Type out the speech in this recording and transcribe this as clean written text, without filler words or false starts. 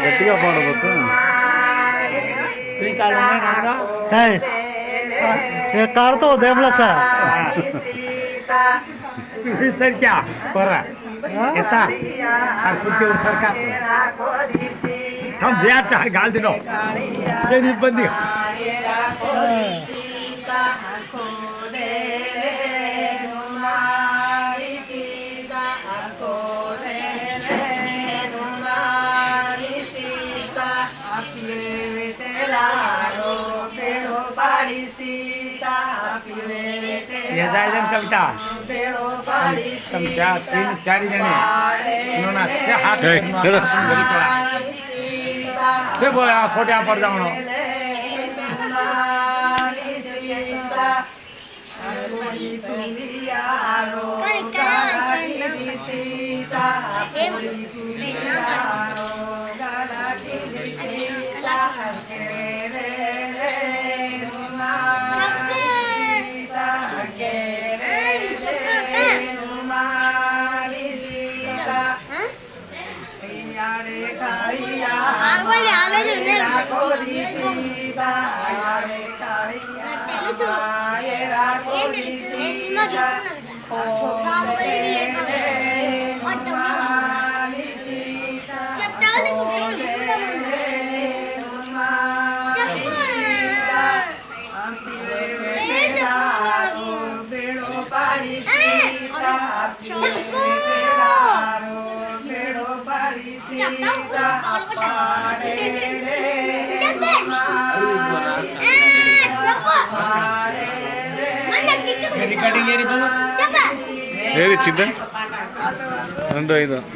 గట్టిగా పాడవచ్చు काढतो देवलाचा सर क्या करा येता खुर्चीवर सरका थांब आता घाल दिनो त्यांनी बंदी कविता तुमच्या 3-4 जणी हात बोला खोट्या पर जाऊन ఏది చిద్ద 2 5